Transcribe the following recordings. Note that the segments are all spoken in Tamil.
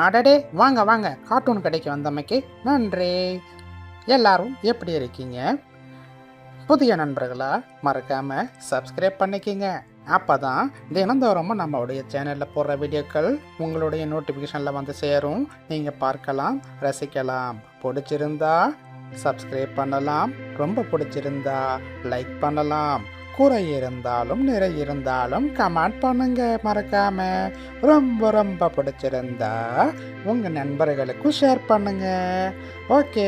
அடடே, வாங்க வாங்க, கார்ட்டூன் கடைக்கு வந்தமைக்கு நன்றி. எல்லாரும் எப்படி இருக்கீங்க? புதிய நண்பர்களா மறக்காம சப்ஸ்கிரைப் பண்ணிக்கிங்க. அப்பதான் தினந்தோறமும் நம்மளுடைய சேனலில் போடுற வீடியோக்கள் உங்களுடைய நோட்டிஃபிகேஷனில் வந்து சேரும். நீங்கள் பார்க்கலாம், ரசிக்கலாம். பிடிச்சிருந்தா சப்ஸ்கிரைப் பண்ணலாம், ரொம்ப பிடிச்சிருந்தா லைக் பண்ணலாம். குறை இருந்தாலும் நிறை இருந்தாலும் கமெண்ட் பண்ணுங்க மறக்காம. ரொம்ப ரொம்ப பிடிச்சிருந்தா உங்க நண்பர்களுக்கும் ஷேர் பண்ணுங்க. ஓகே,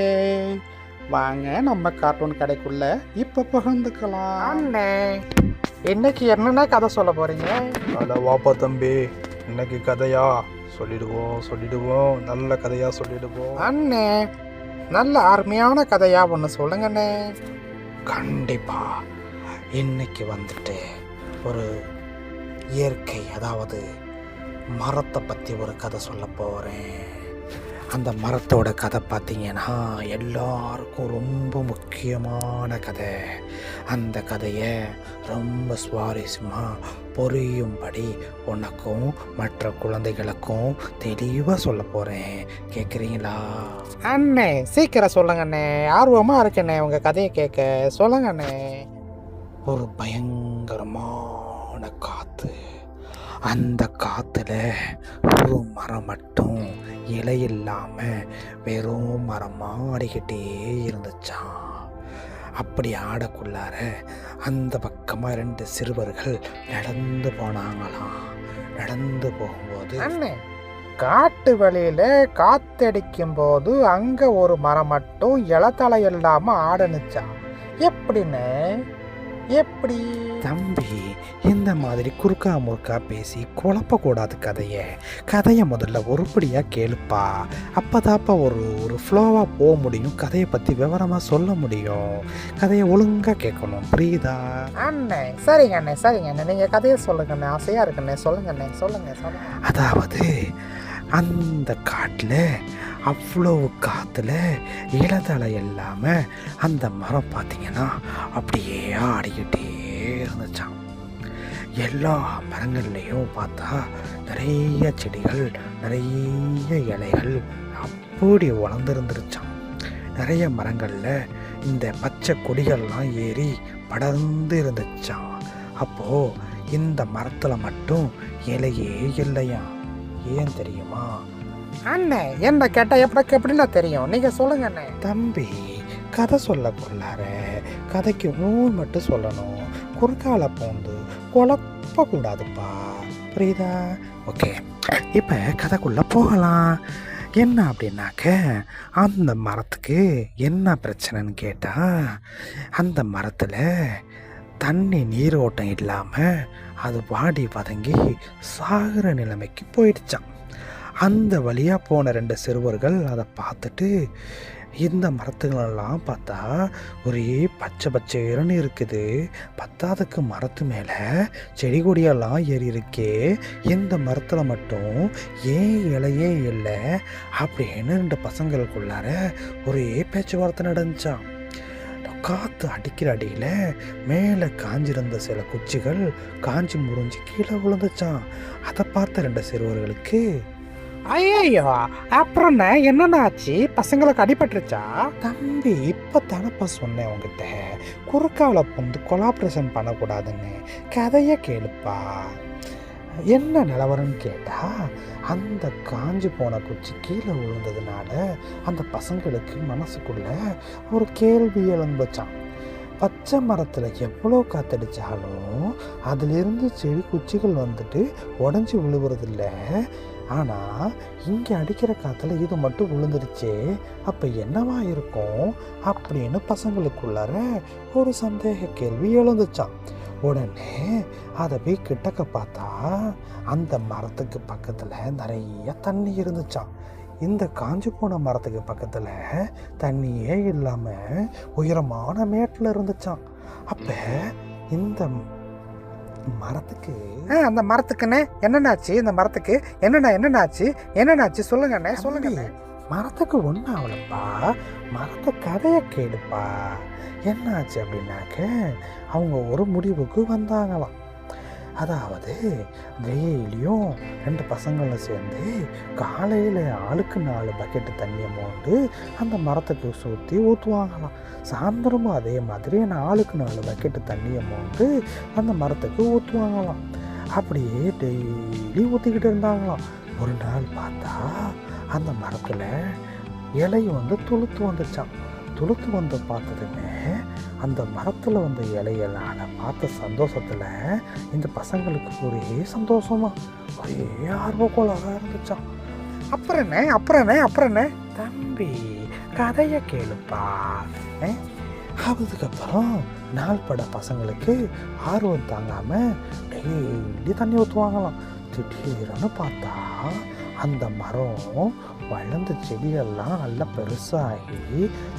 வாங்க நம்ம கார்ட்டூன் கடைக்குள்ள இப்ப பகிர்ந்துக்கலாம். அண்ணே, இன்னைக்கு என்னென்ன கதை சொல்ல போறீங்க? அட வாப்பா தம்பி, இன்னைக்கு கதையா சொல்லிடுவோம், நல்ல கதையா சொல்லிடுவோம். அண்ணே, நல்ல அருமையான கதையா ஒன்று சொல்லுங்கண்ணே. கண்டிப்பா. இன்னைக்கு வந்துட்டு ஒரு இயற்கை, அதாவது மரத்தை பற்றி ஒரு கதை சொல்ல போகிறேன். அந்த மரத்தோட கதை பார்த்தீங்கன்னா எல்லாருக்கும் ரொம்ப முக்கியமான கதை. அந்த கதையை ரொம்ப சுவாரஸ்யமாக புரியும்படி உனக்கும் மற்ற குழந்தைகளுக்கும் தெளிவாக சொல்ல போகிறேன். கேட்குறீங்களா? அண்ணே, சீக்கிரம் சொல்லுங்கண்ணே, ஆர்வமாக இருக்கண்ணே உங்கள் கதையை கேட்க. சொல்லுங்கண்ணே. ஒரு பயங்கரமான காற்று. அந்த காற்றுல ஒரு மரம் மட்டும் இலை இல்லாமல் வெறும் மரமாக ஆடிக்கிட்டே இருந்துச்சான். அப்படி ஆடக்குள்ளார அந்த பக்கமாக 2 சிறுவர்கள் நடந்து போனாங்களாம். நடந்து போகும்போது, அண்ணே, காட்டு வழியில காத்தடிக்கும் போது அங்க ஒரு மரம் மட்டும் இலத்தலை இல்லாம ஆடனுச்சான். எப்படின்னு? எப்படி? தம்பி, இந்த மாதிரி குறுக்கா முறுக்கா பேசி குழப்பக்கூடாது கதையை முதல்ல ஒருபடியாக கேளுப்பா. அப்போதாப்பா ஒரு ஃப்ளோவாக போக முடியும். கதையை பற்றி விவரமாக சொல்ல முடியும். கதையை ஒழுங்காக கேட்கணும், புரியுதா? அண்ணே, சரிங்க அண்ணே, சரிங்க அண்ணே, நீங்கள் கதையை சொல்லுங்கண்ணே, ஆசையாக இருக்குண்ணே. சொல்லுங்கண்ணே, சொல்லுங்க. அதாவது அந்த காட்டில் அவ்வளவு காற்றுல இலதலை இல்லாமல் அந்த மரம் பார்த்தீங்கன்னா அப்படியே ஆடிக்கிட்டே இருந்துச்சான். எல்லா மரங்கள்லேயும் பார்த்தா நிறைய செடிகள், நிறைய இலைகள் அப்படி வளர்ந்துருந்துருச்சான். நிறைய மரங்களில் இந்த பச்சை கொடிகள்லாம் ஏறி படர்ந்து இருந்துச்சான். அப்போது இந்த மரத்தில் மட்டும் இலையே இல்லையா. ஏன் தெரியுமா? அண்ணே, என்ன கேட்டால் எப்படின்னா தெரியும், நீங்கள் சொல்லுங்க அண்ணே. தம்பி, கதை சொல்லக்குள்ளார கதைக்கு ஊர் மட்டும் சொல்லணும். குறுக்கால பூந்து குழப்பக்கூடாதுப்பா, புரியுதா? ஓகே, இப்போ கதைக்குள்ளே போகலாம். என்ன அப்படின்னாக்க, அந்த மரத்துக்கு என்ன பிரச்சனைன்னு கேட்டால், அந்த மரத்தில் தண்ணி நீரோட்டம் இல்லாமல் அது வாடி வதங்கி சாகிற நிலைமைக்கு போயிடுச்சான். அந்த வழியாக போன 2 சிறுவர்கள் அதை பார்த்துட்டு, இந்த மரத்துங்களெல்லாம் பார்த்தா ஒரே பச்சை பச்சைன்னு இருக்குது, பத்தாவதுக்கு மரத்து மேலே செடி கொடியெல்லாம் ஏறி இருக்கே, இந்த மரத்தில் மட்டும் ஏன் இலையே இல்லை அப்படின்னு 2 பசங்களுக்குள்ளார ஒரே பேச்சுவார்த்தை நடந்துச்சான். காற்று அடிக்கிற அடியில் மேலே காஞ்சிருந்த சில குச்சிகள் காஞ்சி முறிஞ்சு கீழே விழுந்துச்சான். அதை பார்த்த 2 சிறுவர்களுக்கு, ஐயோ, அப்புறம் என்னென்ன ஆச்சு? பசங்களுக்கு அடிபட்டுருச்சா? தம்பி, இப்போ தானப்பா சொன்னேன் உங்ககிட்ட, குறுக்காவில் புந்து கொலாபரேஷன் பண்ணக்கூடாதுன்னு. கதையை கேளுப்பா. என்ன நிலவரம்னு கேட்டால், அந்த காஞ்சி போன குச்சி கீழே விழுந்ததுனால அந்த பசங்களுக்கு மனசுக்குள்ள ஒரு கேள்வி எழுந்துச்சான். பச்சை மரத்தில் எவ்வளோ காத்தடிச்சாலும் அதிலிருந்து செடி குச்சிகள் வந்துட்டு உடஞ்சி விழுவுறதில்ல. ஆனால் இங்கே அடிக்கிற காற்றுல இது மட்டும் விழுந்துருச்சே, அப்போ என்னவா இருக்கும் அப்படின்னு பசங்களுக்குள்ளார ஒரு சந்தேக கேள்வி எழுந்துச்சான். உடனே அதை போய் கிட்டக்க பார்த்தா அந்த மரத்துக்கு பக்கத்தில் நிறைய தண்ணி இருந்துச்சான். இந்த காஞ்சி போன மரத்துக்கு பக்கத்தில் தண்ணியே இல்லாமல் உயரமான மேட்டில் இருந்துச்சான். அப்போ இந்த மரத்துக்கு அந்த மரத்துக்குண்ணே என்னென்னாச்சு? இந்த மரத்துக்கு என்னென்னாச்சு சொல்லுங்கண்ணே, சொல்லுங்க. மரத்துக்கு ஒன்றும் ஆகலப்பா, மரத்தை கதையை கேளுப்பா. என்னாச்சு அப்படின்னாக்க, அவங்க ஒரு முடிவுக்கு வந்தாங்களாம். அதாவது டெய்லியும் 2 பசங்களும் சேர்ந்து காலையில் ஆளுக்கு 4 பக்கெட்டு தண்ணியை மோண்டு அந்த மரத்துக்கு சுற்றி ஊற்றுவாங்களாம். சாயந்தரமும் அதே மாதிரி ஆளுக்கு 4 பக்கெட்டு தண்ணியை மோண்டு அந்த மரத்துக்கு ஊற்றுவாங்களாம். அப்படியே டெய்லி ஊற்றிக்கிட்டு இருந்தாங்களாம். ஒரு நாள் பார்த்தா அந்த மரத்தில் இலை துளுத்து வந்துச்சான். துளுத்து வந்து பார்த்ததுமே அந்த மரத்தில் வந்த இலையெல்லாம் பார்த்த சந்தோஷத்தில் இந்த பசங்களுக்கு ஒரே சந்தோஷமா ஒரே ஆர்வக்கோளாக இருந்துச்சான். அப்புறம் என்ன தம்பி கதையை கேளுப்பா. அதுக்கப்புறம் நாள்பட பசங்களுக்கு ஆர்வம் தாங்காமல் டெய்லி தண்ணி ஊற்றுவாங்களாம். திடீர்னு பார்த்தா அந்த மரம் வளர்ந்த செடியெல்லாம் நல்லா பெருசாகி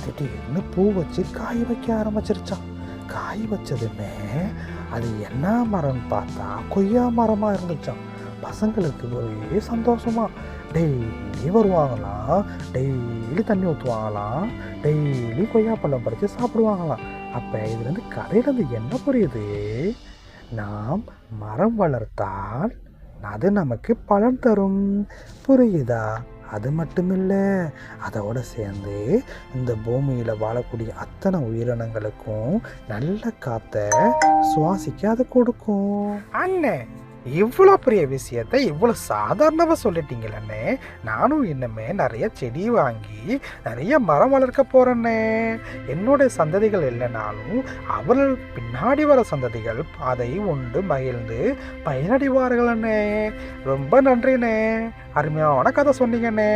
திடீர்னு பூ வச்சு காய் வைக்க ஆரம்பிச்சிருச்சான். காய் வச்சதுமே அது என்ன மரம்னு பார்த்தா கொய்யா மரமாக இருந்துச்சான். பசங்களுக்கு ஒரே சந்தோஷமா டெய்லி வருவாங்களாம், டெய்லி தண்ணி ஊற்றுவாங்களாம், டெய்லி கொய்யாப்பழம் பறித்து சாப்பிடுவாங்களாம். அப்போ இதுலேருந்து கதையிலேருந்து என்ன புரியுது? நாம் மரம் வளர்த்தால் அது நமக்கு பலன் தரும். புரியுதா? அது மட்டும் இல்லை, அதோடு சேர்ந்து இந்த பூமியில் வாழக்கூடிய அத்தனை உயிரினங்களுக்கும் நல்ல காற்றை சுவாசிக்க அது கொடுக்கும். அண்ணே, இவ்வளோ பெரிய விஷயத்தை இவ்வளோ சாதாரணமாக சொல்லிட்டீங்களே. நானும் இன்னுமே நிறைய செடி வாங்கி நிறைய மரம் வளர்க்க போகிறேன்னே. என்னுடைய சந்ததிகள் இல்லைனாலும் அவர்கள் பின்னாடி வர சந்ததிகள் அதை உண்டு மகிழ்ந்து பயனடைவார்கள்ண்ணே. ரொம்ப நன்றிண்ணே, அருமையான கதை சொன்னீங்கண்ணே.